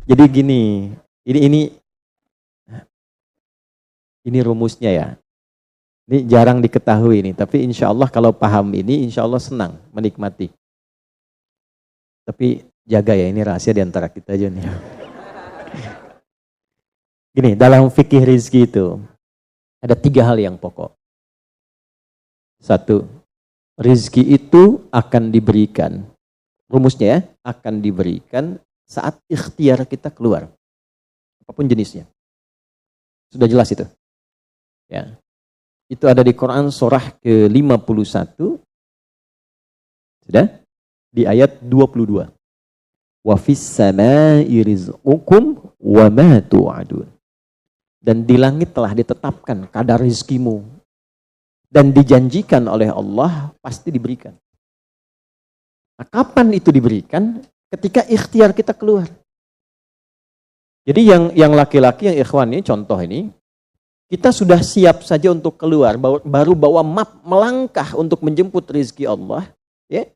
Jadi gini, ini rumusnya ya. Ini jarang diketahui ini, tapi insya Allah kalau paham ini, insya Allah senang menikmati. Tapi jaga ya, ini rahasia di antara kita aja nih. Gini, dalam fikih rizki itu ada 3 hal yang pokok. 1, rizki itu akan diberikan. Rumusnya ya, akan diberikan saat ikhtiar kita keluar. Apapun jenisnya. Sudah jelas itu? Ya. Itu ada di Quran surah ke-51. Sudah? Di ayat 22. Wa fis samaa'i rizqukum wa ma tu'adun. Dan di langit telah ditetapkan kadar rizkimu. Dan dijanjikan oleh Allah pasti diberikan. Nah, kapan itu diberikan? Ketika ikhtiar kita keluar. Jadi yang laki-laki, yang ikhwan ini, contoh ini, kita sudah siap saja untuk keluar, baru bawa map melangkah untuk menjemput rezeki Allah, ya,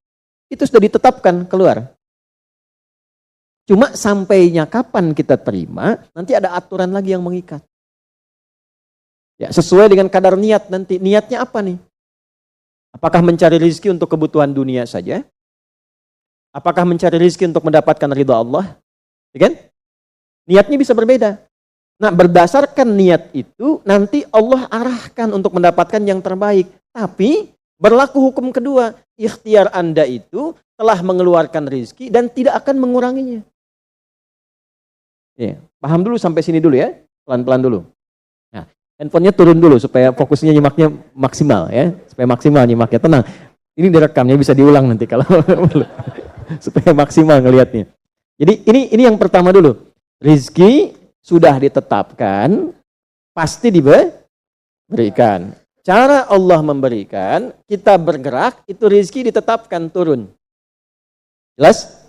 itu sudah ditetapkan keluar. Cuma sampainya kapan kita terima, nanti ada aturan lagi yang mengikat. Ya, sesuai dengan kadar niat nanti. Niatnya apa nih? Apakah mencari rezeki untuk kebutuhan dunia saja? Apakah mencari rezeki untuk mendapatkan ridha Allah? Ya kan? Niatnya bisa berbeda. Nah, berdasarkan niat itu, nanti Allah arahkan untuk mendapatkan yang terbaik. Tapi, berlaku hukum kedua. Ikhtiar Anda itu telah mengeluarkan rezeki dan tidak akan menguranginya. Ya, paham dulu sampai sini dulu ya. Pelan-pelan dulu. Nah, handphonenya turun dulu supaya fokusnya nyimaknya maksimal ya. Supaya maksimal nyimaknya. Tenang. Ini direkamnya bisa diulang nanti kalau supaya maksimal ngelihatnya. Jadi ini yang pertama dulu. Rizki sudah ditetapkan, pasti diberikan. Cara Allah memberikan, kita bergerak, itu rizki ditetapkan turun. Jelas?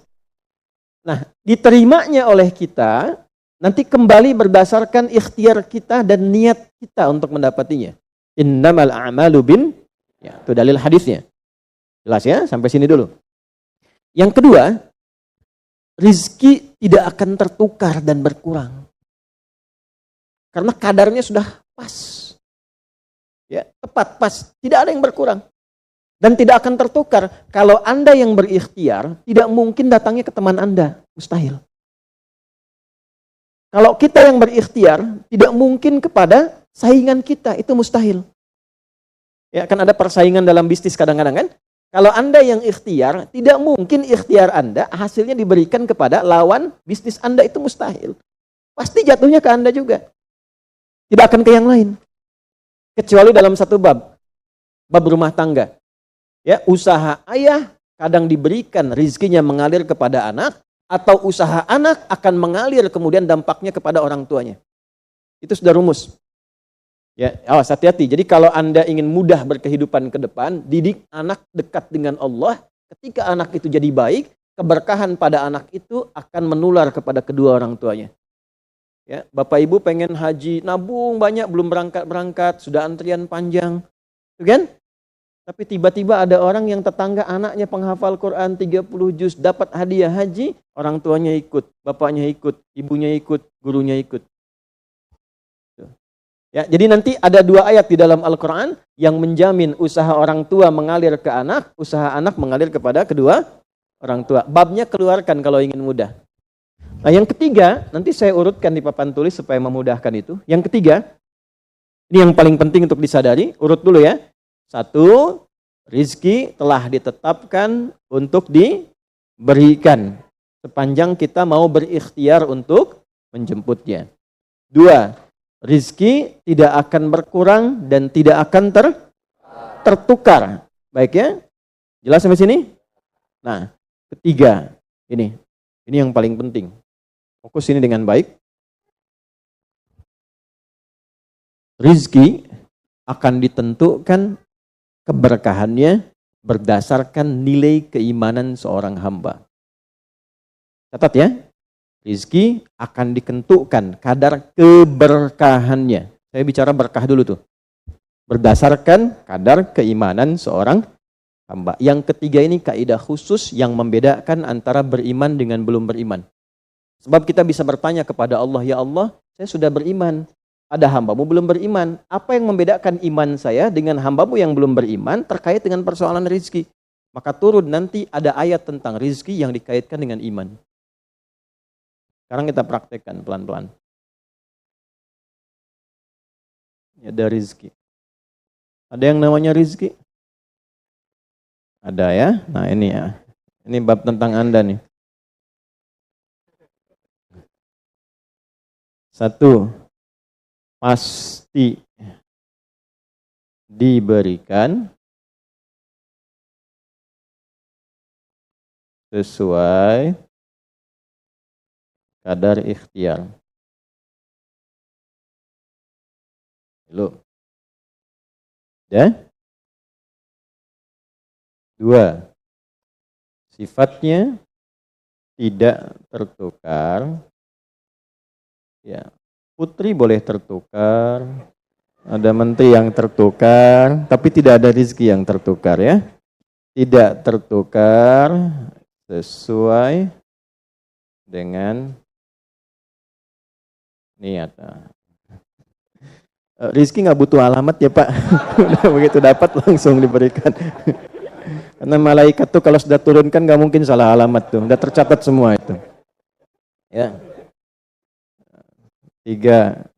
Nah, diterimanya oleh kita, nanti kembali berdasarkan ikhtiar kita dan niat kita untuk mendapatinya. Innamal a'malu ya, itu dalil hadisnya. Jelas ya? Sampai sini dulu. Yang kedua, rizki tidak akan tertukar dan berkurang. Karena kadarnya sudah pas. Ya, tepat, pas. Tidak ada yang berkurang. Dan tidak akan tertukar. Kalau Anda yang berikhtiar, tidak mungkin datangnya ke teman Anda. Mustahil. Kalau kita yang berikhtiar, tidak mungkin kepada saingan kita. Itu mustahil. Ya, kan ada persaingan dalam bisnis kadang-kadang kan? Kalau Anda yang ikhtiar, tidak mungkin ikhtiar Anda hasilnya diberikan kepada lawan bisnis Anda. Itu mustahil. Pasti jatuhnya ke Anda juga. Tidak akan ke yang lain. Kecuali dalam satu bab rumah tangga. Ya, usaha ayah kadang diberikan rizkinya mengalir kepada anak, atau usaha anak akan mengalir kemudian dampaknya kepada orang tuanya. Itu sudah rumus. Ya, awas hati-hati. Jadi kalau Anda ingin mudah berkehidupan ke depan, didik anak dekat dengan Allah. Ketika anak itu jadi baik, keberkahan pada anak itu akan menular kepada kedua orang tuanya. Ya, Bapak Ibu pengen haji, nabung banyak, belum berangkat, sudah antrian panjang. Itu kan? Tapi tiba-tiba ada orang yang tetangga anaknya penghafal Quran 30 juz, dapat hadiah haji, orang tuanya ikut, bapaknya ikut, ibunya ikut, gurunya ikut. Ya, jadi nanti ada 2 ayat di dalam Al-Quran yang menjamin usaha orang tua mengalir ke anak, usaha anak mengalir kepada kedua orang tua. Babnya keluarkan kalau ingin mudah. Nah, yang ketiga, nanti saya urutkan di papan tulis supaya memudahkan itu. Yang ketiga, ini yang paling penting untuk disadari, urut dulu ya. 1, rizki telah ditetapkan untuk diberikan sepanjang kita mau berikhtiar untuk menjemputnya. 2, rizki tidak akan berkurang dan tidak akan tertukar. Baik ya? Jelas sampai sini? Nah, ketiga, ini yang paling penting. Fokus ini dengan baik. Rizki akan ditentukan keberkahannya berdasarkan nilai keimanan seorang hamba. Catat ya. Rizki akan ditentukan kadar keberkahannya. Saya bicara berkah dulu tuh. Berdasarkan kadar keimanan seorang hamba. Yang ketiga ini kaidah khusus yang membedakan antara beriman dengan belum beriman. Sebab kita bisa bertanya kepada Allah, ya Allah, saya sudah beriman. Ada hambamu belum beriman. Apa yang membedakan iman saya dengan hambamu yang belum beriman terkait dengan persoalan rizki? Maka turun nanti ada ayat tentang rizki yang dikaitkan dengan iman. Sekarang kita praktekkan pelan-pelan. Ada rizki. Ada yang namanya rizki? Ada ya? Nah ini ya. Ini bab tentang Anda nih. 1. Pasti diberikan sesuai kadar ikhtiar. Loh. Ya? 2. Sifatnya tidak tertukar. Ya, putri boleh tertukar, ada menteri yang tertukar, tapi tidak ada rezeki yang tertukar ya. Tidak tertukar sesuai dengan niat. Rezeki nggak butuh alamat ya Pak. Begitu dapat langsung diberikan. Karena malaikat tuh kalau sudah turunkan nggak mungkin salah alamat tuh, udah tercatat semua itu. Ya. 3.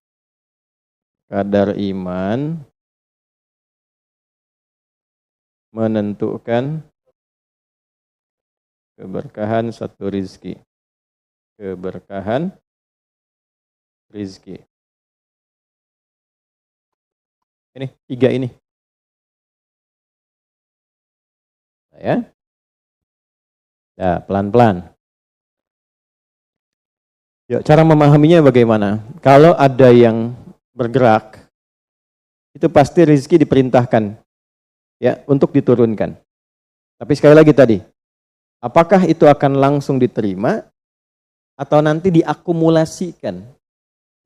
Kadar iman menentukan keberkahan satu rizki. Keberkahan rizki. Ini 3 ini. Ya. Ya, pelan-pelan. Ya, cara memahaminya bagaimana? Kalau ada yang bergerak, itu pasti rezeki diperintahkan ya untuk diturunkan. Tapi sekali lagi tadi, apakah itu akan langsung diterima atau nanti diakumulasikan,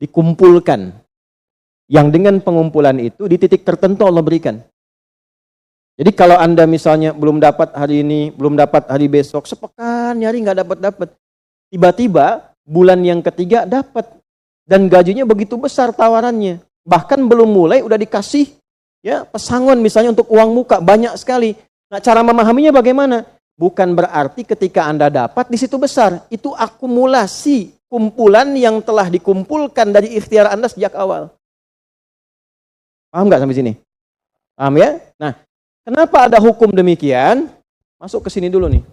dikumpulkan? Yang dengan pengumpulan itu di titik tertentu Allah berikan. Jadi kalau Anda misalnya belum dapat hari ini, belum dapat hari besok, sepekan nyari nggak dapat. Tiba-tiba bulan yang ketiga dapat dan gajinya begitu besar tawarannya. Bahkan belum mulai udah dikasih ya pesangon misalnya untuk uang muka banyak sekali. Nah, cara memahaminya bagaimana? Bukan berarti ketika Anda dapat di situ besar, itu akumulasi kumpulan yang telah dikumpulkan dari ikhtiar Anda sejak awal. Paham nggak sampai sini? Paham ya? Nah, kenapa ada hukum demikian? Masuk ke sini dulu nih.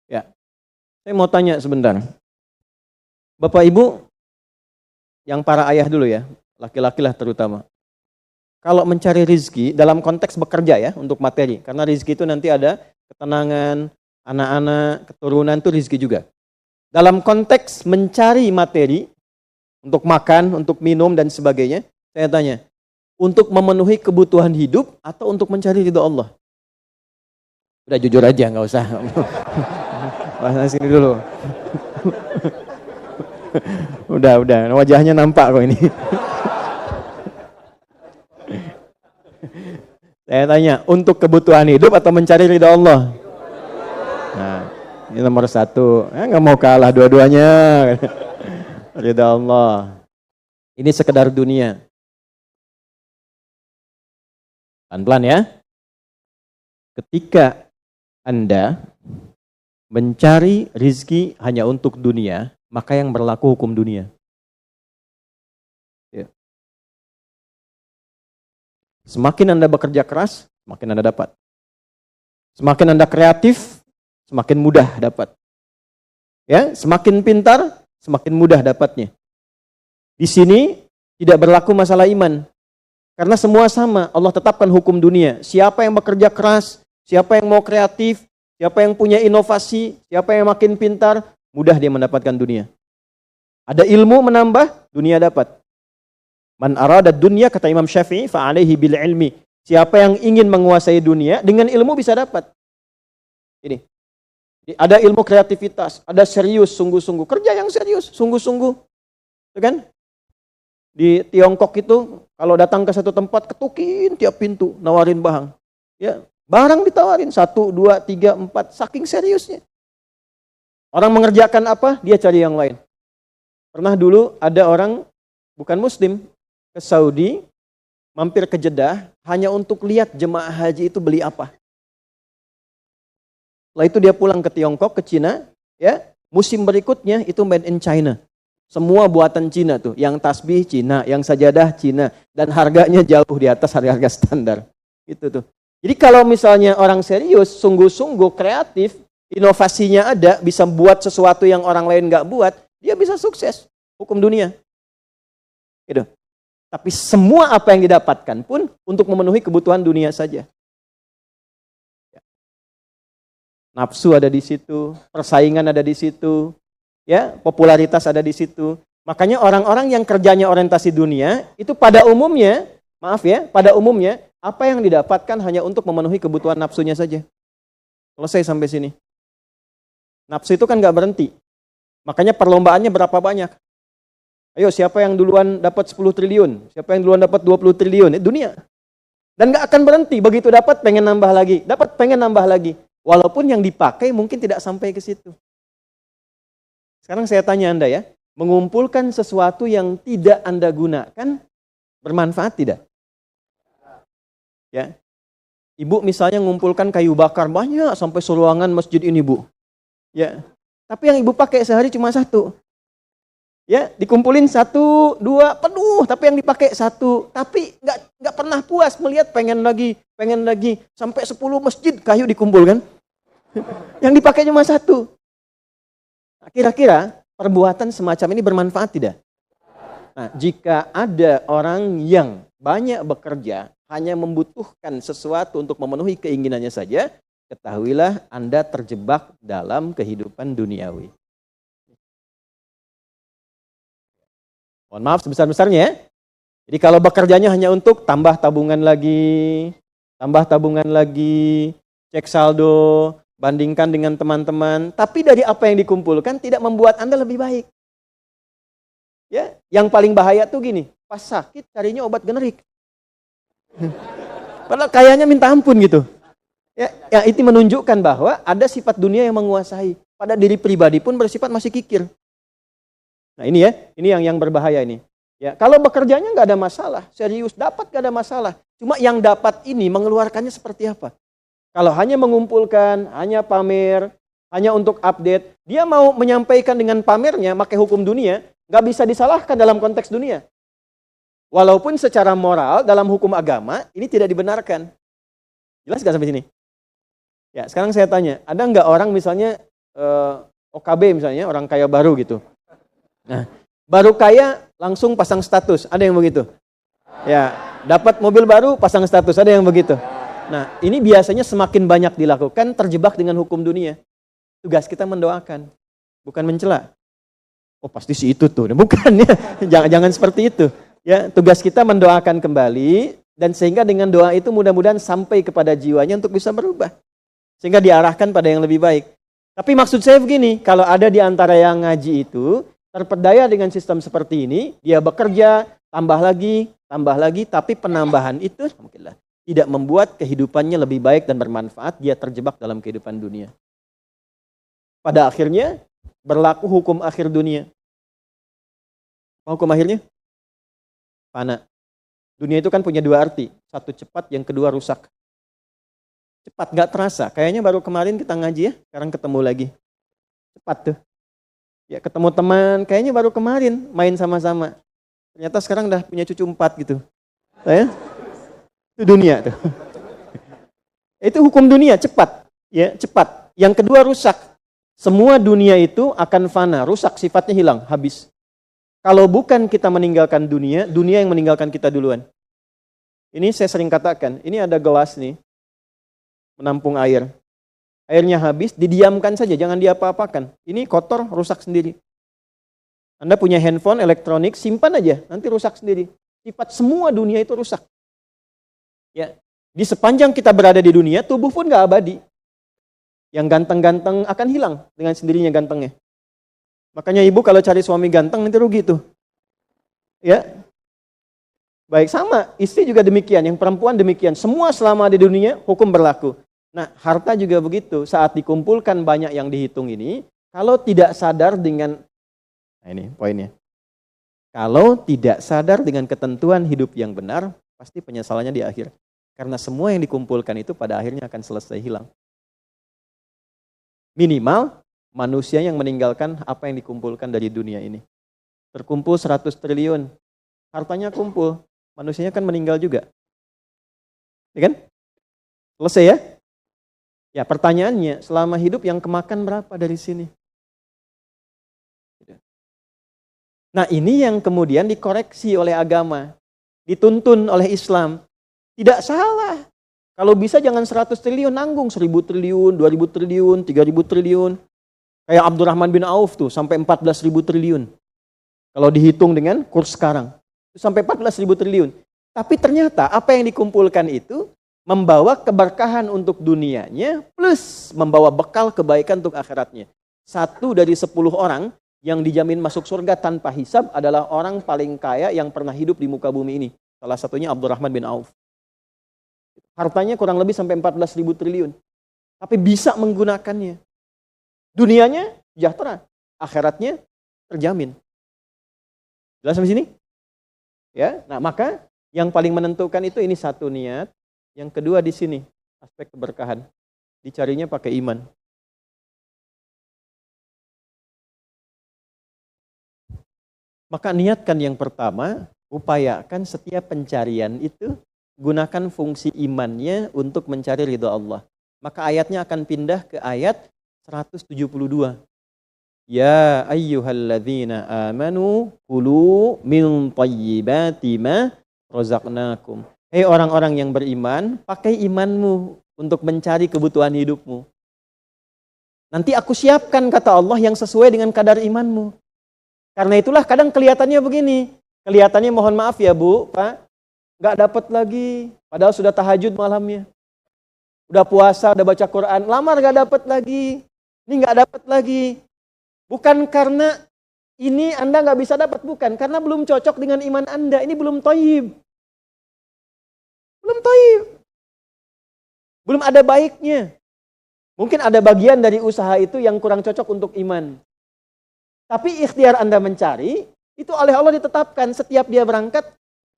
Ya, saya mau tanya sebentar. Bapak Ibu, yang para ayah dulu ya, laki-laki lah terutama. Kalau mencari rizki dalam konteks bekerja ya, untuk materi. Karena rizki itu nanti ada ketenangan, anak-anak, keturunan itu rizki juga. Dalam konteks mencari materi, untuk makan, untuk minum dan sebagainya, saya tanya, untuk memenuhi kebutuhan hidup atau untuk mencari ridho Allah? Udah jujur aja, nggak usah. Bahas sini dulu. Udah, wajahnya nampak kok ini. Saya tanya, untuk kebutuhan hidup atau mencari ridho Allah? Nah, ini nomor 1. Nggak mau kalah dua-duanya. Ridho Allah. Ini sekedar dunia. Pelan-pelan ya. Ketika Anda mencari rizki hanya untuk dunia, maka yang berlaku hukum dunia. Ya. Semakin Anda bekerja keras, semakin Anda dapat. Semakin Anda kreatif, semakin mudah dapat. Ya, semakin pintar, semakin mudah dapatnya. Di sini tidak berlaku masalah iman. Karena semua sama, Allah tetapkan hukum dunia. Siapa yang bekerja keras, siapa yang mau kreatif, siapa yang punya inovasi, siapa yang makin pintar, mudah dia mendapatkan dunia. Ada ilmu menambah, dunia dapat. Man arada dunya, kata Imam Syafi'i, fa'alaihi bil ilmi. Siapa yang ingin menguasai dunia, dengan ilmu bisa dapat. Ini. Ada ilmu kreativitas, ada serius, sungguh-sungguh. Kerja yang serius, sungguh-sungguh. Itu kan? Di Tiongkok itu, kalau datang ke satu tempat, ketukin tiap pintu, nawarin barang. Ya, barang ditawarin, 1, 2, 3, 4, saking seriusnya. Orang mengerjakan apa, dia cari yang lain. Pernah dulu ada orang bukan muslim ke Saudi, mampir ke Jeddah hanya untuk lihat jemaah haji itu beli apa. Setelah itu dia pulang ke Tiongkok, ke Cina, ya. Musim berikutnya itu made in China. Semua buatan Cina tuh, yang tasbih Cina, yang sajadah Cina, dan harganya jauh di atas harga-harga standar. Itu tuh. Jadi kalau misalnya orang serius, sungguh-sungguh kreatif, inovasinya ada, bisa buat sesuatu yang orang lain nggak buat, dia bisa sukses. Hukum dunia. Gitu. Tapi semua apa yang didapatkan pun untuk memenuhi kebutuhan dunia saja. Nafsu ada di situ, persaingan ada di situ, ya, popularitas ada di situ. Makanya orang-orang yang kerjanya orientasi dunia itu pada umumnya, pada umumnya apa yang didapatkan hanya untuk memenuhi kebutuhan nafsunya saja. Selesai sampai sini. Nafsu itu kan nggak berhenti. Makanya perlombaannya berapa banyak? Ayo siapa yang duluan dapat 10 triliun? Siapa yang duluan dapat 20 triliun? Dunia. Dan nggak akan berhenti. Begitu dapat pengen nambah lagi. Dapat pengen nambah lagi. Walaupun yang dipakai mungkin tidak sampai ke situ. Sekarang saya tanya Anda ya. Mengumpulkan sesuatu yang tidak Anda gunakan bermanfaat tidak? Ya. Ibu misalnya mengumpulkan kayu bakar banyak sampai seruangan masjid ini, Bu. Ya. Tapi yang ibu pakai sehari cuma satu. Ya, dikumpulin 1, 2, penuh, tapi yang dipakai 1. Tapi nggak pernah puas melihat pengen lagi, sampai 10 masjid kayu dikumpulkan. Yang dipakai cuma 1. Nah, kira-kira perbuatan semacam ini bermanfaat tidak? Nah, jika ada orang yang banyak bekerja, hanya membutuhkan sesuatu untuk memenuhi keinginannya saja, ketahuilah Anda terjebak dalam kehidupan duniawi. Mohon maaf sebesar-besarnya ya. Jadi kalau bekerjanya hanya untuk tambah tabungan lagi, cek saldo, bandingkan dengan teman-teman, tapi dari apa yang dikumpulkan tidak membuat Anda lebih baik. Ya, yang paling bahaya tuh gini, pas sakit carinya obat generik. Padahal kayaknya minta ampun gitu. Ya, itu menunjukkan bahwa ada sifat dunia yang menguasai. Pada diri pribadi pun bersifat masih kikir. Nah ini ya, ini yang berbahaya ini. Ya, kalau bekerjanya nggak ada masalah, serius dapat nggak ada masalah. Cuma yang dapat ini mengeluarkannya seperti apa? Kalau hanya mengumpulkan, hanya pamer, hanya untuk update, dia mau menyampaikan dengan pamernya, pakai hukum dunia, nggak bisa disalahkan dalam konteks dunia. Walaupun secara moral dalam hukum agama ini tidak dibenarkan. Jelas nggak sampai sini? Ya, sekarang saya tanya, ada nggak orang misalnya OKB misalnya, orang kaya baru gitu. Nah, baru kaya langsung pasang status, ada yang begitu. Ya, dapat mobil baru pasang status, ada yang begitu. Nah, ini biasanya semakin banyak dilakukan terjebak dengan hukum dunia. Tugas kita mendoakan, bukan mencela. Oh, pasti si itu tuh. Bukan ya. Jangan seperti itu. Ya, tugas kita mendoakan kembali dan sehingga dengan doa itu mudah-mudahan sampai kepada jiwanya untuk bisa berubah. Sehingga diarahkan pada yang lebih baik. Tapi maksud saya begini, kalau ada di antara yang ngaji itu terpedaya dengan sistem seperti ini, dia bekerja, tambah lagi, tapi penambahan itu alhamdulillah tidak membuat kehidupannya lebih baik dan bermanfaat, dia terjebak dalam kehidupan dunia. Pada akhirnya berlaku hukum akhir dunia. Hukum akhirnya? Fana. Dunia itu kan punya 2 arti, satu cepat, yang kedua rusak. Cepat, nggak terasa, kayaknya baru kemarin kita ngaji ya, sekarang ketemu lagi. Cepat tuh. Ya ketemu teman, kayaknya baru kemarin main sama-sama. Ternyata sekarang udah punya cucu 4 gitu. Ya? Itu dunia tuh. Itu hukum dunia, cepat. Ya, cepat. Yang kedua rusak. Semua dunia itu akan fana, rusak, sifatnya hilang, habis. Kalau bukan kita meninggalkan dunia, dunia yang meninggalkan kita duluan. Ini saya sering katakan, ini ada gelas nih, menampung air. Airnya habis, didiamkan saja, jangan diapa-apakan. Ini kotor, rusak sendiri. Anda punya handphone, elektronik, simpan aja, nanti rusak sendiri. Sifat semua dunia itu rusak. Ya, di sepanjang kita berada di dunia, tubuh pun nggak abadi. Yang ganteng-ganteng akan hilang dengan sendirinya gantengnya. Makanya ibu kalau cari suami ganteng nanti rugi tuh. Ya, baik sama, istri juga demikian, yang perempuan demikian. Semua selama di dunia hukum berlaku. Nah, harta juga begitu. Saat dikumpulkan banyak yang dihitung ini, Kalau tidak sadar dengan, nah ini poinnya. Kalau tidak sadar dengan ketentuan hidup yang benar, pasti penyesalannya di akhir. Karena semua yang dikumpulkan itu pada akhirnya akan selesai hilang. Minimal manusia yang meninggalkan apa yang dikumpulkan dari dunia ini. Terkumpul 100 triliun, hartanya kumpul, manusianya kan meninggal juga. Ya kan? Selesai ya? Ya, pertanyaannya, selama hidup yang kemakan berapa dari sini? Nah, ini yang kemudian dikoreksi oleh agama, dituntun oleh Islam. Tidak salah. Kalau bisa jangan 100 triliun, nanggung 1000 triliun, 2000 triliun, 3000 triliun. Kayak Abdurrahman bin Auf tuh, sampai 14.000 triliun. Kalau dihitung dengan kurs sekarang, sampai 14.000 triliun. Tapi ternyata apa yang dikumpulkan itu membawa keberkahan untuk dunianya, plus membawa bekal kebaikan untuk akhiratnya. 1 dari 10 orang yang dijamin masuk surga tanpa hisab adalah orang paling kaya yang pernah hidup di muka bumi ini. Salah satunya Abdurrahman bin Auf. Hartanya kurang lebih sampai 14.000 triliun. Tapi bisa menggunakannya. Dunianya sejahtera, akhiratnya terjamin. Jelas sampai sini? Ya, nah maka yang paling menentukan itu ini satu niat, yang kedua di sini aspek keberkahan. Dicarinya pakai iman. Maka niatkan yang pertama, upayakan setiap pencarian itu gunakan fungsi imannya untuk mencari ridha Allah. Maka ayatnya akan pindah ke ayat 172. Ya ayyuhalladzina amanu kulu min thayyibati ma razaqnakum. Hei orang-orang yang beriman, pakai imanmu untuk mencari kebutuhan hidupmu. Nanti aku siapkan, kata Allah, yang sesuai dengan kadar imanmu. Karena itulah kadang kelihatannya begini. Kelihatannya mohon maaf ya Bu, Pak, nggak dapat lagi. Padahal sudah tahajud malamnya. Udah puasa, udah baca Quran, lamar nggak dapat lagi. Ini nggak dapat lagi. Bukan karena ini Anda nggak bisa dapat, bukan. Karena belum cocok dengan iman Anda. Ini belum thayyib. Belum thayyib. Belum ada baiknya. Mungkin ada bagian dari usaha itu yang kurang cocok untuk iman. Tapi ikhtiar Anda mencari, itu oleh Allah ditetapkan. Setiap dia berangkat,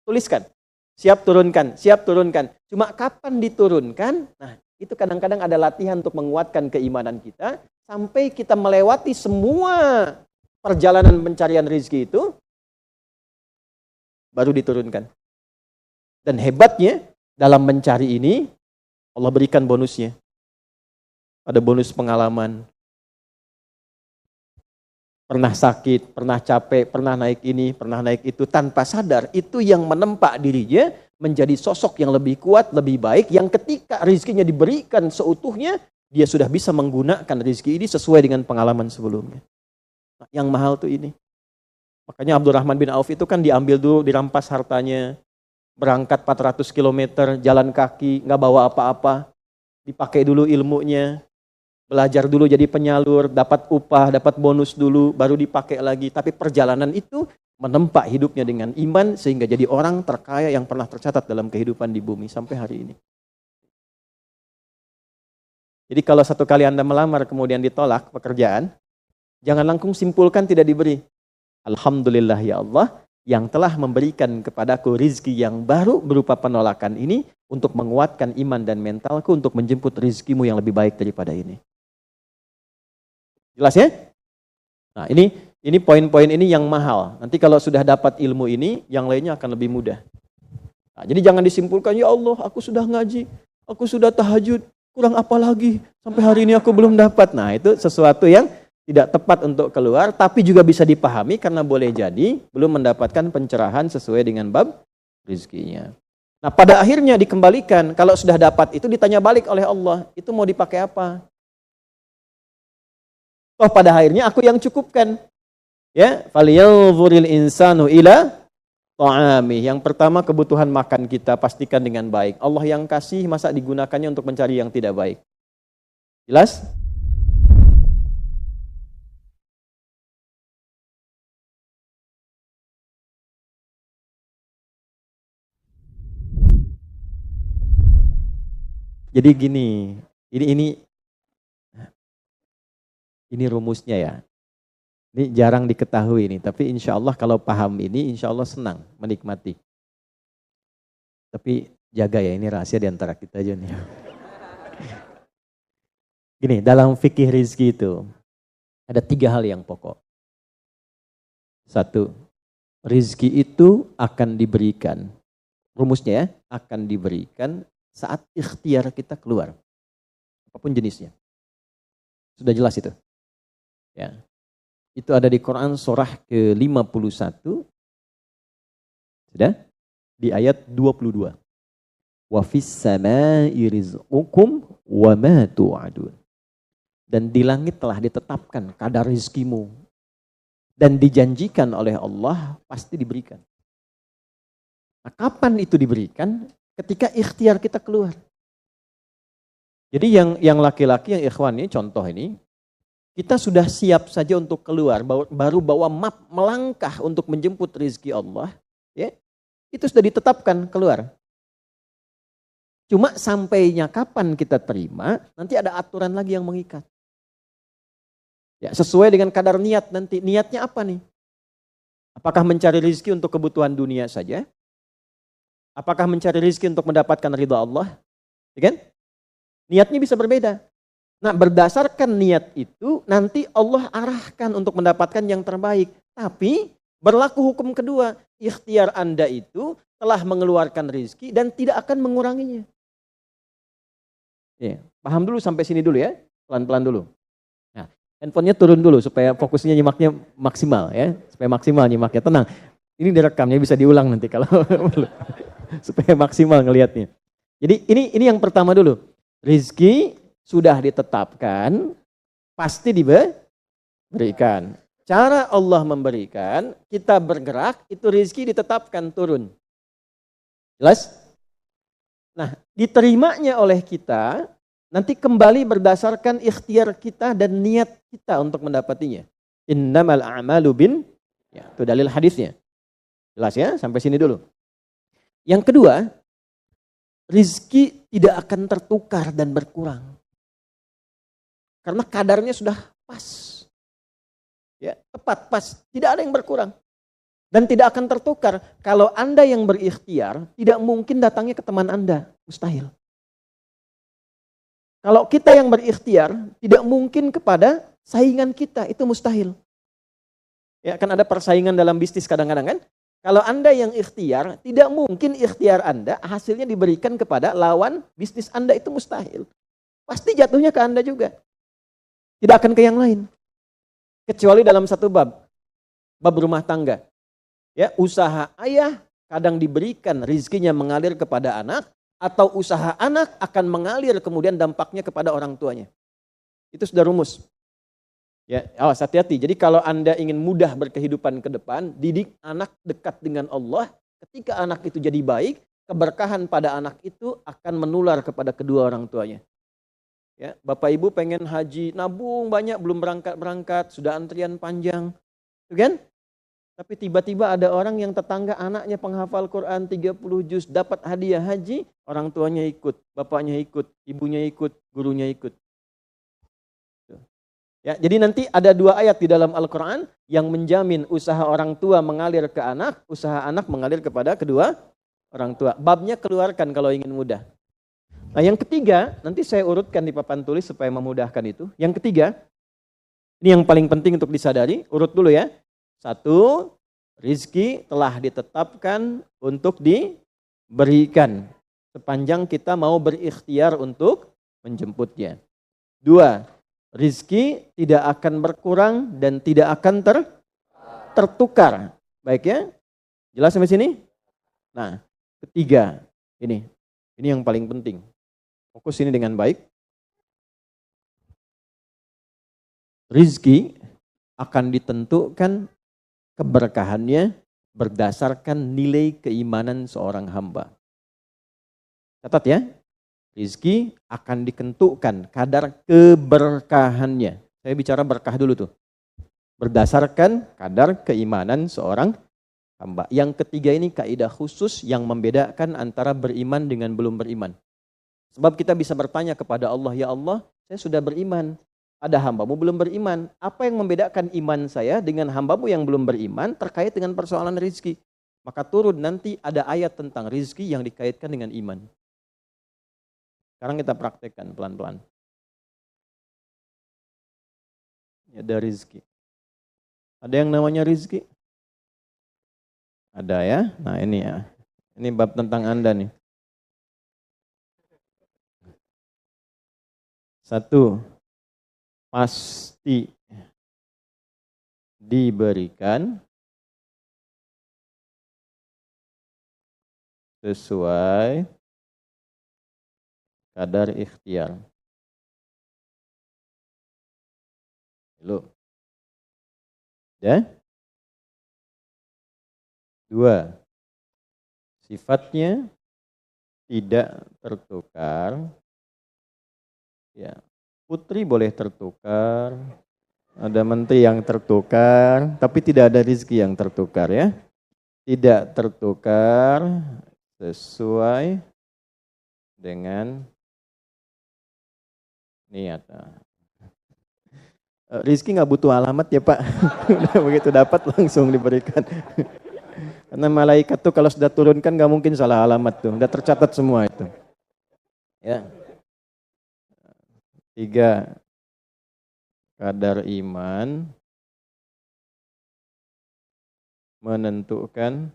tuliskan. Siap turunkan, siap turunkan. Cuma kapan diturunkan? Nah, itu kadang-kadang ada latihan untuk menguatkan keimanan kita. Sampai kita melewati semua perjalanan pencarian rezeki itu, baru diturunkan. Dan hebatnya, dalam mencari ini, Allah berikan bonusnya. Ada bonus pengalaman. Pernah sakit, pernah capek, pernah naik ini, pernah naik itu, tanpa sadar, itu yang menempa dirinya menjadi sosok yang lebih kuat, lebih baik, yang ketika rezekinya diberikan seutuhnya, dia sudah bisa menggunakan rezeki ini sesuai dengan pengalaman sebelumnya. Nah, yang mahal tuh ini. Makanya Abdurrahman bin Auf itu kan diambil dulu, dirampas hartanya, berangkat 400 km, jalan kaki, nggak bawa apa-apa, dipakai dulu ilmunya, belajar dulu jadi penyalur, dapat upah, dapat bonus dulu, baru dipakai lagi. Tapi perjalanan itu menempa hidupnya dengan iman, sehingga jadi orang terkaya yang pernah tercatat dalam kehidupan di bumi sampai hari ini. Jadi kalau satu kali Anda melamar kemudian ditolak pekerjaan, jangan langsung simpulkan tidak diberi. Alhamdulillah ya Allah yang telah memberikan kepadaku rizki yang baru berupa penolakan ini untuk menguatkan iman dan mentalku untuk menjemput rizkimu yang lebih baik daripada ini. Jelas ya? Nah ini poin-poin ini yang mahal. Nanti kalau sudah dapat ilmu ini, yang lainnya akan lebih mudah. Nah, jadi jangan disimpulkan, ya Allah aku sudah ngaji, aku sudah tahajud, kurang apa lagi? Sampai hari ini aku belum dapat. Nah itu sesuatu yang tidak tepat untuk keluar, tapi juga bisa dipahami karena boleh jadi belum mendapatkan pencerahan sesuai dengan bab rizkinya. Nah pada akhirnya dikembalikan, kalau sudah dapat itu ditanya balik oleh Allah, itu mau dipakai apa? Toh pada akhirnya aku yang cukupkan. Ya, falyanzuril insanu ila ta'ami. Yang pertama kebutuhan makan kita pastikan dengan baik. Allah yang kasih, masa digunakannya untuk mencari yang tidak baik? Jelas? Jadi gini, ini Ini rumusnya ya. Ini jarang diketahui nih, tapi insya Allah kalau paham ini, insya Allah senang menikmati. Tapi jaga ya, ini rahasia di antara kita aja nih. Gini, dalam fikih rizki itu ada 3 hal yang pokok. 1, rizki itu akan diberikan. Rumusnya ya, akan diberikan saat ikhtiar kita keluar. Apapun jenisnya. Sudah jelas itu. Ya. Itu ada di Quran surah ke-51. Sudah? Di ayat 22. Wa fis samaa'i rizqukum wa ma tu'adun. Dan di langit telah ditetapkan kadar rizkimu. Dan dijanjikan oleh Allah pasti diberikan. Nah, kapan itu diberikan? Ketika ikhtiar kita keluar. Jadi yang laki-laki, yang ikhwan ini, contoh ini, kita sudah siap saja untuk keluar, baru bawa map melangkah untuk menjemput rezeki Allah, ya, itu sudah ditetapkan keluar. Cuma sampainya kapan kita terima, nanti ada aturan lagi yang mengikat. Ya, sesuai dengan kadar niat nanti. Niatnya apa nih? Apakah mencari rezeki untuk kebutuhan dunia saja? Apakah mencari rezeki untuk mendapatkan ridha Allah? Ya kan? Niatnya bisa berbeda. Nah, berdasarkan niat itu nanti Allah arahkan untuk mendapatkan yang terbaik. Tapi berlaku hukum kedua, ikhtiar Anda itu telah mengeluarkan rezeki dan tidak akan menguranginya. Ya, paham dulu sampai sini dulu ya, pelan-pelan dulu. Nah, handphonenya turun dulu supaya fokusnya nyimaknya maksimal ya, supaya maksimal nyimaknya. Tenang, ini direkamnya bisa diulang nanti kalau supaya maksimal ngelihatnya. Jadi ini yang pertama dulu, rezeki sudah ditetapkan, pasti diberikan. Cara Allah memberikan, kita bergerak, itu rezeki ditetapkan turun. Jelas? Nah, diterimanya oleh kita, nanti kembali berdasarkan ikhtiar kita dan niat kita untuk mendapatinya. Innamal a'malu ya, itu dalil hadisnya. Jelas ya? Sampai sini dulu. Yang kedua, rezeki tidak akan tertukar dan berkurang. Karena kadarnya sudah pas. Ya, tepat, pas. Tidak ada yang berkurang. Dan tidak akan tertukar. Kalau Anda yang berikhtiar, tidak mungkin datangnya ke teman Anda. Mustahil. Kalau kita yang berikhtiar, tidak mungkin kepada saingan kita. Itu mustahil. Ya, kan ada persaingan dalam bisnis kadang-kadang kan. Kalau Anda yang ikhtiar, tidak mungkin ikhtiar Anda hasilnya diberikan kepada lawan bisnis Anda. Itu mustahil. Pasti jatuhnya ke Anda juga. Tidak akan ke yang lain. Kecuali dalam satu bab rumah tangga. Ya, usaha ayah kadang diberikan rizkinya mengalir kepada anak, atau usaha anak akan mengalir kemudian dampaknya kepada orang tuanya. Itu sudah rumus. Ya, awas hati-hati. Jadi kalau Anda ingin mudah berkehidupan ke depan, didik anak dekat dengan Allah. Ketika anak itu jadi baik, keberkahan pada anak itu akan menular kepada kedua orang tuanya. Ya, Bapak Ibu pengen haji, nabung banyak, belum berangkat, sudah antrian panjang. Itu kan? Tapi tiba-tiba ada orang yang tetangga anaknya penghafal Quran 30 juz, dapat hadiah haji, orang tuanya ikut, bapaknya ikut, ibunya ikut, gurunya ikut. Ya, jadi nanti ada 2 ayat di dalam Al-Quran yang menjamin usaha orang tua mengalir ke anak, usaha anak mengalir kepada kedua orang tua. Babnya keluarkan kalau ingin mudah. Nah, yang ketiga, nanti saya urutkan di papan tulis supaya memudahkan itu. Yang ketiga, ini yang paling penting untuk disadari, urut dulu ya. 1, rizki telah ditetapkan untuk diberikan sepanjang kita mau berikhtiar untuk menjemputnya. 2, rizki tidak akan berkurang dan tidak akan tertukar. Baik ya? Jelas sampai sini? Nah, ketiga, ini yang paling penting. Fokus ini dengan baik. Rizki akan ditentukan keberkahannya berdasarkan nilai keimanan seorang hamba. Catat ya, rizki akan ditentukan kadar keberkahannya. Saya bicara berkah dulu tuh. Berdasarkan kadar keimanan seorang hamba. Yang ketiga ini kaidah khusus yang membedakan antara beriman dengan belum beriman. Sebab kita bisa bertanya kepada Allah, ya Allah, saya sudah beriman. ada hambamu belum beriman. Apa yang membedakan iman saya dengan hambamu yang belum beriman terkait dengan persoalan rizki? Maka turun nanti ada ayat tentang rizki yang dikaitkan dengan iman. Sekarang kita praktekkan pelan-pelan. Ada rizki. Ada yang namanya rizki? Ada ya. Nah ini ya. Ini bab tentang Anda nih. 1. Pasti diberikan sesuai kadar ikhtiar. Loh. Ya? 2. Sifatnya tidak tertukar. Ya. Putri boleh tertukar. Ada menteri yang tertukar, tapi tidak ada rezeki yang tertukar ya. Tidak tertukar sesuai dengan niat. Rizki nggak butuh alamat ya Pak. Begitu dapat langsung diberikan. Karena malaikat tuh kalau sudah turunkan nggak mungkin salah alamat tuh. Udah tercatat semua itu. Ya. 3. Kadar iman menentukan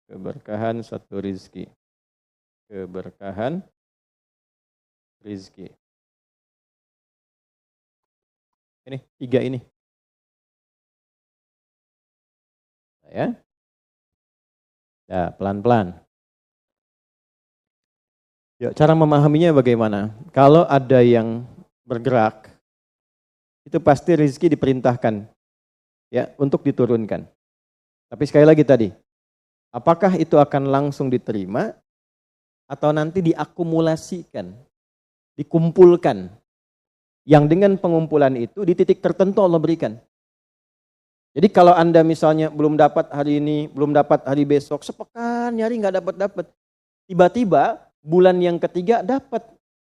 keberkahan satu rizki. Keberkahan rizki. Ini 3 ini. Ya. Ya, pelan-pelan. Ya, cara memahaminya bagaimana? Kalau ada yang bergerak, itu pasti rezeki diperintahkan ya untuk diturunkan. Tapi sekali lagi tadi, apakah itu akan langsung diterima atau nanti diakumulasikan, dikumpulkan? Yang dengan pengumpulan itu di titik tertentu Allah berikan. Jadi kalau Anda misalnya belum dapat hari ini, belum dapat hari besok, sepekan nyari nggak dapat. Tiba-tiba bulan yang ketiga dapat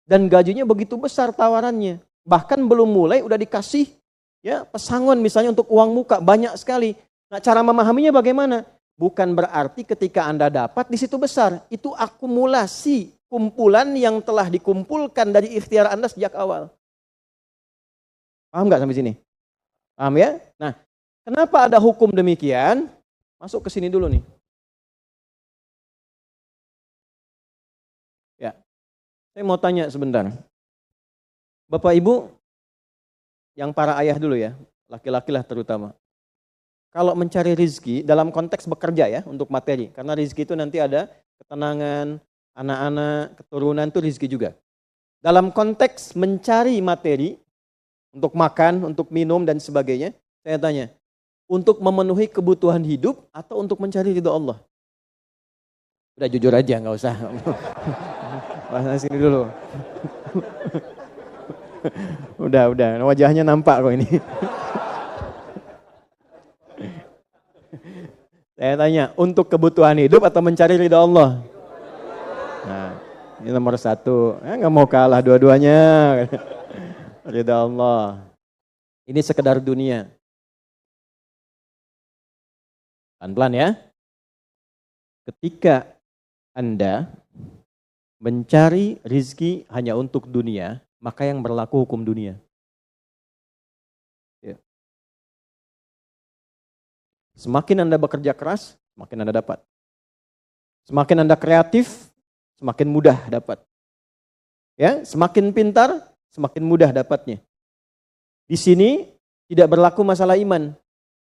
dan gajinya begitu besar tawarannya. Bahkan belum mulai udah dikasih ya pesangon misalnya untuk uang muka banyak sekali. Nah, cara memahaminya bagaimana? Bukan berarti ketika Anda dapat di situ besar, itu akumulasi kumpulan yang telah dikumpulkan dari ikhtiar Anda sejak awal. Paham nggak sampai sini? Paham ya? Nah, kenapa ada hukum demikian? Masuk ke sini dulu nih. Ya, saya mau tanya sebentar. Bapak Ibu, yang para ayah dulu ya, laki-laki lah terutama. Kalau mencari rizki dalam konteks bekerja ya, untuk materi. Karena rizki itu nanti ada ketenangan, anak-anak, keturunan itu rizki juga. Dalam konteks mencari materi, untuk makan, untuk minum dan sebagainya, saya tanya, untuk memenuhi kebutuhan hidup atau untuk mencari ridho Allah? Udah jujur aja, nggak usah. Bahas sini dulu. Udah, wajahnya nampak kok ini. Saya tanya, untuk kebutuhan hidup atau mencari ridho Allah? Nah, ini nomor 1. Nggak mau kalah dua-duanya. Ridho Allah. Ini sekedar dunia. Pelan-pelan ya. Ketika Anda mencari rizki hanya untuk dunia, maka yang berlaku hukum dunia. Ya. Semakin Anda bekerja keras, semakin Anda dapat. Semakin Anda kreatif, semakin mudah dapat. Ya, semakin pintar, semakin mudah dapatnya. Di sini tidak berlaku masalah iman.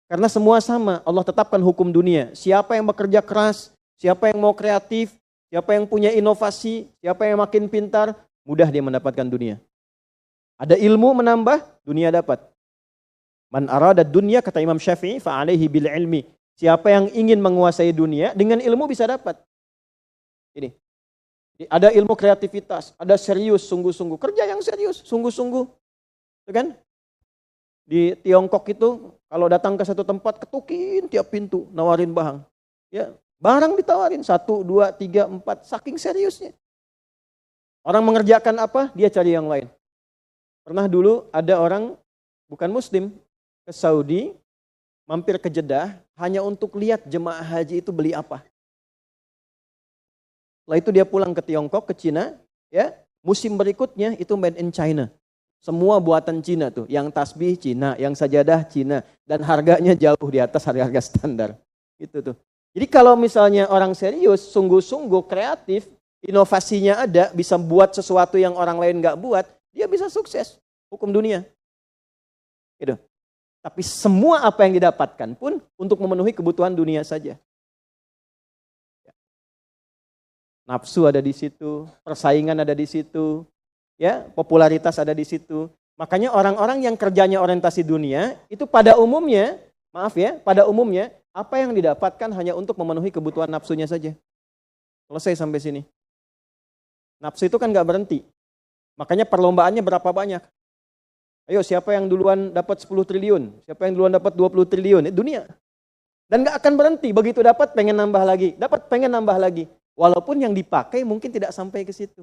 Karena semua sama, Allah tetapkan hukum dunia. Siapa yang bekerja keras, siapa yang mau kreatif, siapa yang punya inovasi, siapa yang makin pintar, mudah dia mendapatkan dunia. Ada ilmu menambah, dunia dapat. Man arada dunya, kata Imam Syafi'i, fa'alaihi bil ilmi. Siapa yang ingin menguasai dunia, dengan ilmu bisa dapat. Ini. Ada ilmu kreativitas, ada serius, sungguh-sungguh. Kerja yang serius, sungguh-sungguh. Itu kan? Di Tiongkok itu, kalau datang ke satu tempat, ketukin tiap pintu, nawarin barang. Ya, barang ditawarin, 1, 2, 3, 4, saking seriusnya. Orang mengerjakan apa, dia cari yang lain. Pernah dulu ada orang bukan muslim ke Saudi, mampir ke Jeddah hanya untuk lihat jemaah haji itu beli apa. Setelah itu dia pulang ke Tiongkok, ke Cina, ya. Musim berikutnya itu made in China. Semua buatan Cina tuh, yang tasbih Cina, yang sajadah Cina, dan harganya jauh di atas harga-harga standar. Gitu tuh. Jadi kalau misalnya orang serius, sungguh-sungguh kreatif, inovasinya ada, bisa buat sesuatu yang orang lain nggak buat, dia bisa sukses. Hukum dunia. Gitu. Tapi semua apa yang didapatkan pun untuk memenuhi kebutuhan dunia saja. Nafsu ada di situ, persaingan ada di situ, ya, popularitas ada di situ. Makanya orang-orang yang kerjanya orientasi dunia itu pada umumnya, pada umumnya apa yang didapatkan hanya untuk memenuhi kebutuhan nafsunya saja. Selesai sampai sini. Nafsu itu kan nggak berhenti. Makanya perlombaannya berapa banyak? Ayo siapa yang duluan dapat 10 triliun? Siapa yang duluan dapat 20 triliun? Dunia. Dan gak akan berhenti. Begitu dapat pengen nambah lagi. Dapat pengen nambah lagi. Walaupun yang dipakai mungkin tidak sampai ke situ.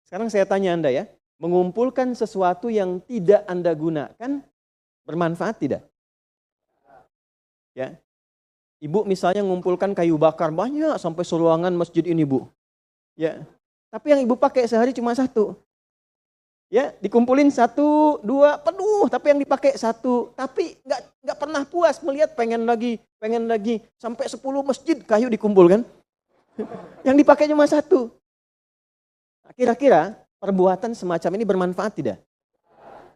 Sekarang saya tanya Anda ya. Mengumpulkan sesuatu yang tidak Anda gunakan bermanfaat tidak? Ya. Ibu misalnya mengumpulkan kayu bakar banyak sampai seruangan masjid ini Bu. Ya. Tapi yang ibu pakai sehari cuma satu. Ya, dikumpulin 1, 2, penuh, tapi yang dipakai 1. Tapi nggak pernah puas melihat pengen lagi, sampai 10 masjid kayu dikumpulkan. Yang dipakai cuma 1. Nah, kira-kira perbuatan semacam ini bermanfaat tidak?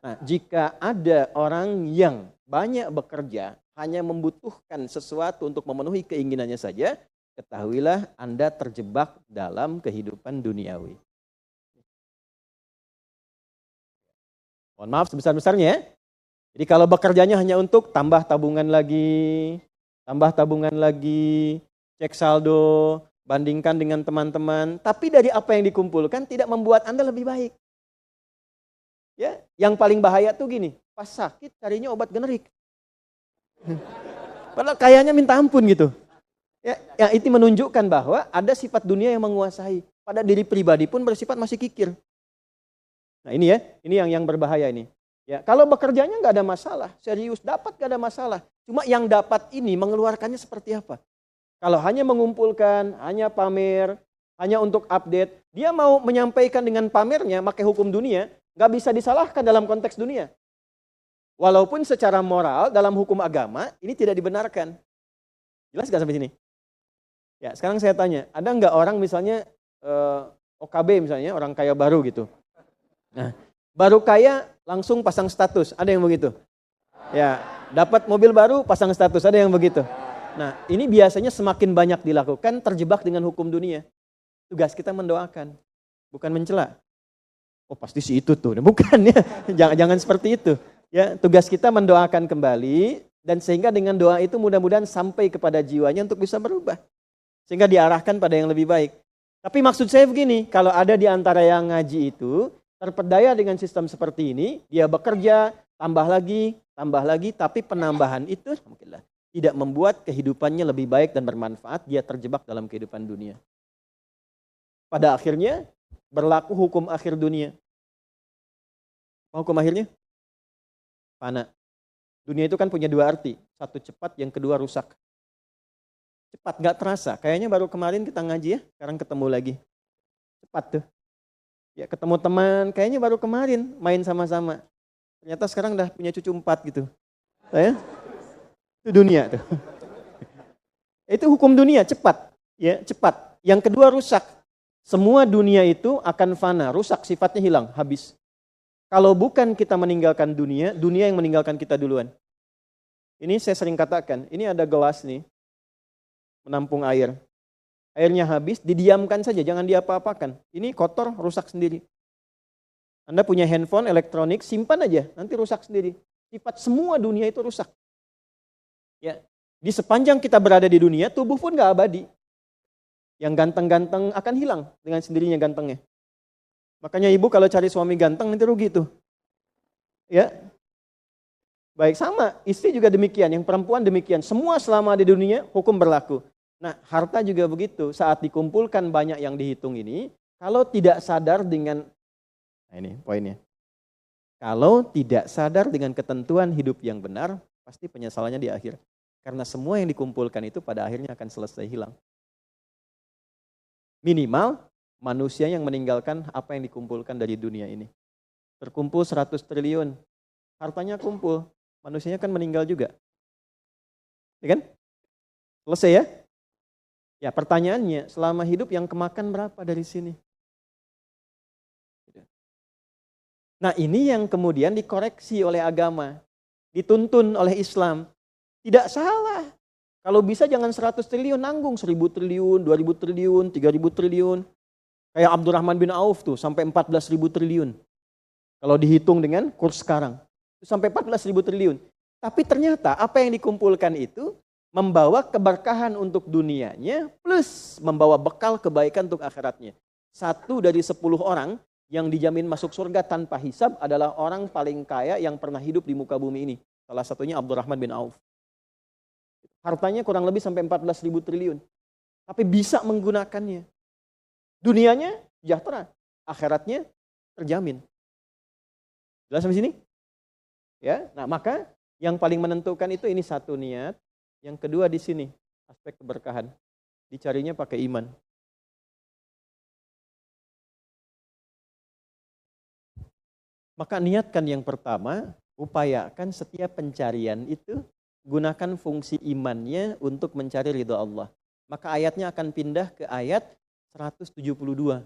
Nah, jika ada orang yang banyak bekerja, hanya membutuhkan sesuatu untuk memenuhi keinginannya saja, ketahuilah Anda terjebak dalam kehidupan duniawi. Mohon maaf sebesar-besarnya ya. Jadi kalau bekerjanya hanya untuk tambah tabungan lagi, cek saldo, bandingkan dengan teman-teman, tapi dari apa yang dikumpulkan tidak membuat Anda lebih baik. Ya, yang paling bahaya tuh gini, pas sakit carinya obat generik. Padahal kayaknya minta ampun gitu. Ya, yang itu menunjukkan bahwa ada sifat dunia yang menguasai. Pada diri pribadi pun bersifat masih kikir. Nah ini ya, ini yang berbahaya ini. Ya, kalau bekerjanya nggak ada masalah, serius dapat nggak ada masalah. Cuma yang dapat ini mengeluarkannya seperti apa? Kalau hanya mengumpulkan, hanya pamer, hanya untuk update, dia mau menyampaikan dengan pamernya, pakai hukum dunia, nggak bisa disalahkan dalam konteks dunia. Walaupun secara moral dalam hukum agama ini tidak dibenarkan. Jelas nggak sampai sini? Ya, sekarang saya tanya, ada nggak orang misalnya OKB misalnya, orang kaya baru gitu. Nah, baru kaya langsung pasang status, ada yang begitu? Ya, dapat mobil baru pasang status, ada yang begitu? Nah, ini biasanya semakin banyak dilakukan terjebak dengan hukum dunia. Tugas kita mendoakan, bukan mencela. Oh pasti si itu tuh, bukan ya, jangan seperti itu. Ya, tugas kita mendoakan kembali dan sehingga dengan doa itu mudah-mudahan sampai kepada jiwanya untuk bisa berubah. Sehingga diarahkan pada yang lebih baik. Tapi maksud saya begini, kalau ada di antara yang ngaji itu terpedaya dengan sistem seperti ini, dia bekerja, tambah lagi, tapi penambahan itu tidak membuat kehidupannya lebih baik dan bermanfaat, dia terjebak dalam kehidupan dunia. Pada akhirnya berlaku hukum akhir dunia. Hukum akhirnya? Fana. Dunia itu kan punya 2 arti, satu cepat, yang kedua rusak. Cepat, gak terasa, kayaknya baru kemarin kita ngaji ya, sekarang ketemu lagi. Cepat tuh. Ya ketemu teman, kayaknya baru kemarin main sama-sama. Ternyata sekarang udah punya cucu 4 gitu. Ya? Itu dunia tuh. Itu hukum dunia, cepat. Ya, cepat. Yang kedua rusak. Semua dunia itu akan fana, rusak, sifatnya hilang, habis. Kalau bukan kita meninggalkan dunia, dunia yang meninggalkan kita duluan. Ini saya sering katakan, ini ada gelas nih, menampung air. Airnya habis, didiamkan saja, jangan diapa-apakan. Ini kotor, rusak sendiri. Anda punya handphone, elektronik, simpan aja, nanti rusak sendiri. Sifat semua dunia itu rusak. Ya, di sepanjang kita berada di dunia, tubuh pun gak abadi. Yang ganteng-ganteng akan hilang dengan sendirinya gantengnya. Makanya ibu kalau cari suami ganteng nanti rugi tuh. Ya, baik sama, istri juga demikian, yang perempuan demikian. Semua selama di dunia hukum berlaku. Nah, harta juga begitu. Saat dikumpulkan banyak yang dihitung ini, kalau tidak sadar dengan, nah ini poinnya, Kalau tidak sadar dengan ketentuan hidup yang benar, pasti penyesalannya di akhir. Karena semua yang dikumpulkan itu pada akhirnya akan selesai hilang. Minimal manusia yang meninggalkan apa yang dikumpulkan dari dunia ini. Terkumpul 100 triliun, hartanya kumpul, manusianya kan meninggal juga. Ya kan? Selesai ya? Ya pertanyaannya, selama hidup yang kemakan berapa dari sini? Nah ini yang kemudian dikoreksi oleh agama, dituntun oleh Islam. Tidak salah. Kalau bisa jangan 100 triliun, nanggung 1000 triliun, 2000 triliun, 3000 triliun. Kayak Abdurrahman bin Auf tuh sampai 14.000 triliun. Kalau dihitung dengan kurs sekarang, sampai 14.000 triliun. Tapi ternyata apa yang dikumpulkan itu membawa keberkahan untuk dunianya plus membawa bekal kebaikan untuk akhiratnya. 1 dari 10 orang yang dijamin masuk surga tanpa hisab adalah orang paling kaya yang pernah hidup di muka bumi ini. Salah satunya Abdurrahman bin Auf. Hartanya kurang lebih sampai 14.000 triliun. Tapi bisa menggunakannya. Dunianya sejahtera, akhiratnya terjamin. Jelas sampai sini? Ya, nah maka yang paling menentukan itu ini satu niat, yang kedua di sini aspek keberkahan. Dicarinya pakai iman. Maka niatkan yang pertama, upayakan setiap pencarian itu gunakan fungsi imannya untuk mencari ridha Allah. Maka ayatnya akan pindah ke ayat 172.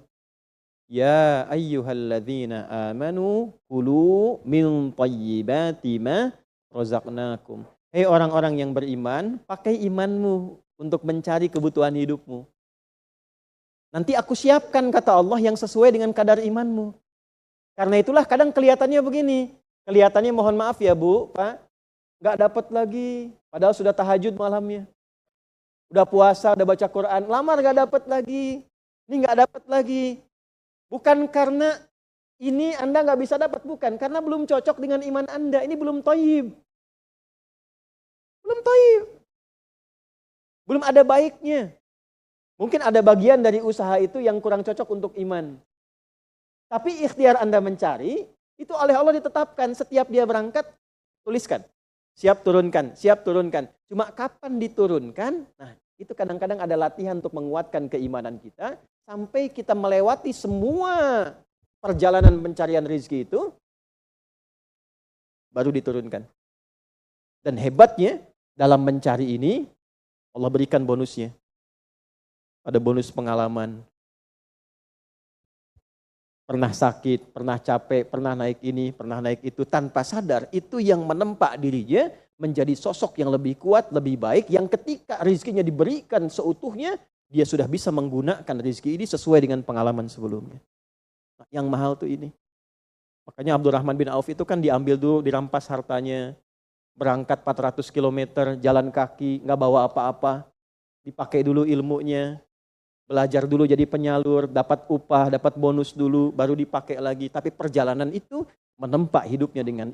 Ya ayyuhalladzina amanu kulu min thayyibati ma razaqnakum. Hei orang-orang yang beriman, pakai imanmu untuk mencari kebutuhan hidupmu. Nanti aku siapkan kata Allah yang sesuai dengan kadar imanmu. Karena itulah kadang kelihatannya begini. Kelihatannya mohon maaf ya Bu, Pak. Gak dapat lagi, padahal sudah tahajud malamnya. Udah puasa, udah baca Quran, lamar gak dapat lagi. Ini gak dapat lagi. Bukan karena ini Anda gak bisa dapat, bukan. Karena belum cocok dengan iman Anda, ini belum thayyib. Belum thayyib. Belum ada baiknya. Mungkin ada bagian dari usaha itu yang kurang cocok untuk iman. Tapi ikhtiar Anda mencari, itu oleh Allah ditetapkan. Setiap dia berangkat, tuliskan. Siap turunkan, siap turunkan. Cuma kapan diturunkan? Nah, itu kadang-kadang ada latihan untuk menguatkan keimanan kita. Sampai kita melewati semua perjalanan pencarian rezeki itu, baru diturunkan. Dan hebatnya, dalam mencari ini, Allah berikan bonusnya. Ada bonus pengalaman. Pernah sakit, pernah capek, pernah naik ini, pernah naik itu. Tanpa sadar, itu yang menempa dirinya menjadi sosok yang lebih kuat, lebih baik. Yang ketika rezekinya diberikan seutuhnya, dia sudah bisa menggunakan rezeki ini sesuai dengan pengalaman sebelumnya. Nah, yang mahal tuh ini. Makanya Abdurrahman bin Auf itu kan diambil dulu, dirampas hartanya. Berangkat 400 km, jalan kaki, gak bawa apa-apa. Dipakai dulu ilmunya. Belajar dulu jadi penyalur, dapat upah, dapat bonus dulu, baru dipakai lagi. Tapi perjalanan itu menempa hidupnya dengan